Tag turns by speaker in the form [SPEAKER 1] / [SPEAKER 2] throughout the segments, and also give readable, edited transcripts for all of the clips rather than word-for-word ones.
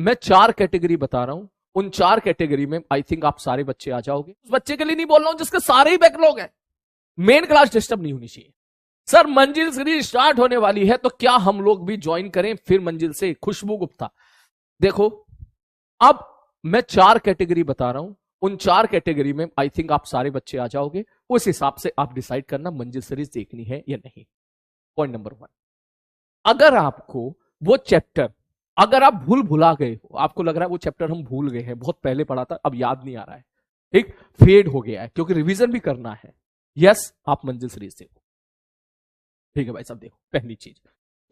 [SPEAKER 1] मैं 4 कैटेगरी बता रहा हूं, उन 4 कैटेगरी में आई थिंक आप सारे बच्चे आ जाओगे। उस बच्चे के लिए नहीं बोल रहा हूं जिसके सारे ही बैकलॉग है। मेन क्लास डिस्टर्ब नहीं होनी चाहिए। सर मंजिल सीरीज स्टार्ट होने वाली है तो क्या हम लोग भी ज्वाइन करें फिर मंजिल से? खुशबू गुप्ता, देखो अब मैं 4 कैटेगरी बता रहा हूं, उन 4 कैटेगरी में आई थिंक आप सारे बच्चे आ जाओगे। उस हिसाब से आप डिसाइड करना मंजिल सीरीज देखनी है या नहीं। पॉइंट नंबर 1, अगर आपको वो चैप्टर, अगर आप भुला गए हो, आपको लग रहा है वो चैप्टर हम भूल गए हैं, बहुत पहले पढ़ा था, अब याद नहीं आ रहा है, ठीक, फेड हो गया है क्योंकि रिवीजन भी करना है, यस आप मंजिल सीरीज देखो। ठीक है भाई साहब, देखो पहली चीज।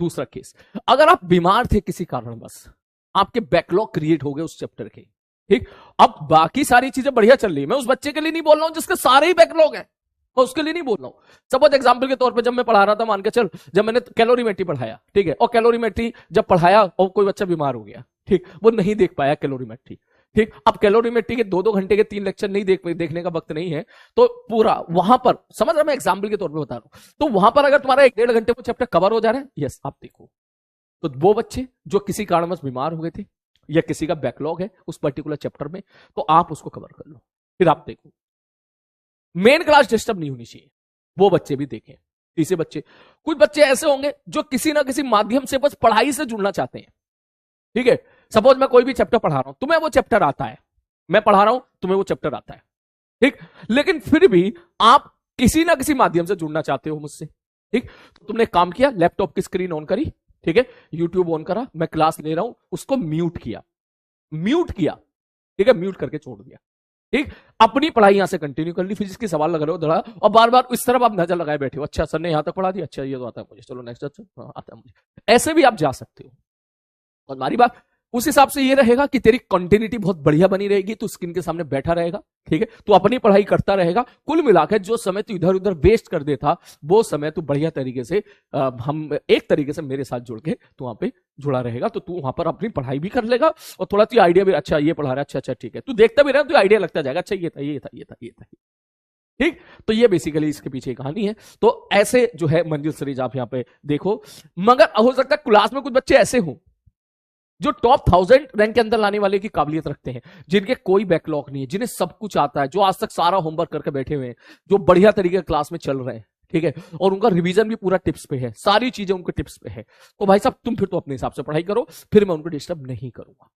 [SPEAKER 1] दूसरा केस, अगर आप बीमार थे किसी कारणवश, आपके बैकलॉग क्रिएट हो गए उस चैप्टर के, ठीक, अब बाकी सारी चीजें बढ़िया चल रही है। मैं उस बच्चे के लिए नहीं बोल रहा हूं जिसके सारे ही बैकलॉग है, मैं उसके लिए नहीं बोल रहा हूं। सपोज एग्जांपल के तौर पे जब मैं पढ़ा रहा था, मान के चल, जब मैंने कैलोरीमेट्री पढ़ाया, ठीक है, और कैलोरीमेट्री जब पढ़ाया और कोई बच्चा बीमार हो गया, ठीक, वो नहीं देख पाया कैलोरीमेट्री, ठीक, अब कैलोरीमेट्री के 2-2 घंटे के 3 लेक्चर नहीं देखने का वक्त नहीं है, तो पूरा वहां पर समझ रहा, मैं एग्जाम्पल के तौर पर बता रहा हूं, तो वहां पर अगर तुम्हारा 1-1.5 घंटे वो चैप्टर कवर हो जा रहा है, यस आप देखो। तो वो बच्चे जो किसी कारणवश बीमार हो गए थे या किसी का बैकलॉग है उस पर्टिकुलर चैप्टर में, तो आप उसको कवर कर लो, फिर आप देखो। मेन क्लास डिस्टर्ब नहीं होनी चाहिए, वो बच्चे भी देखें। तीसरे बच्चे, कुछ बच्चे ऐसे होंगे जो किसी ना किसी माध्यम से बस पढ़ाई से जुड़ना चाहते हैं, ठीक है। सपोज मैं कोई भी चैप्टर पढ़ा रहा हूं, तुम्हें वो चैप्टर आता है, मैं पढ़ा रहा हूं, तुम्हें वो चैप्टर आता है, ठीक, लेकिन फिर भी आप किसी ना किसी माध्यम से जुड़ना चाहते हो मुझसे, ठीक। तो तुमने काम किया, लैपटॉप की स्क्रीन ऑन करी, ठीक है, यूट्यूब ऑन करा, मैं क्लास ले रहा हूं, उसको म्यूट किया, ठीक है, म्यूट करके छोड़ दिया, ठीक। अपनी पढ़ाई यहां से कंटिन्यू कर ली, फिजिक्स के सवाल लगा रहे हो धड़ा, और बार बार इस तरफ आप नजर लगाए बैठे हो, अच्छा सर ने यहां तक पढ़ा दिया, अच्छा ये तो आता है मुझे, चलो नेक्स्ट, अच्छा आता है मुझे। ऐसे भी आप जा सकते हो। और हमारी बात उस हिसाब से ये रहेगा कि तेरी कंटिन्यूटी बहुत बढ़िया बनी रहेगी, तू स्क्रीन के सामने बैठा रहेगा, ठीक है, तू अपनी पढ़ाई करता रहेगा। कुल मिलाकर जो समय तू इधर उधर वेस्ट कर देता, वो समय तू बढ़िया तरीके से हम एक तरीके से मेरे साथ जुड़ के तू वहां पे जुड़ा रहेगा, तो तू वहां पर अपनी पढ़ाई भी कर लेगा और थोड़ा तू आइडिया भी, अच्छा ये पढ़ा रहा है, अच्छा अच्छा ठीक है, तू देखता भी रहा, तू आइडिया लगता जाएगा, अच्छा ये था ये था ये था ये था, ठीक। तो ये बेसिकली इसके पीछे कहानी है। तो ऐसे जो है मंजिल सीरीज आप यहां पे देखो, मगर हो सकता है क्लास में कुछ बच्चे ऐसे हों जो टॉप 1000 रैंक के अंदर लाने वाले की काबिलियत रखते हैं, जिनके कोई बैकलॉग नहीं है, जिन्हें सब कुछ आता है, जो आज तक सारा होमवर्क करके बैठे हुए हैं, जो बढ़िया तरीके क्लास में चल रहे हैं, ठीक है, और उनका रिवीजन भी पूरा टिप्स पे है, सारी चीजें उनके टिप्स पे है। तो भाई साहब तुम फिर तो अपने हिसाब से पढ़ाई करो, फिर मैं उनको डिस्टर्ब नहीं करूंगा।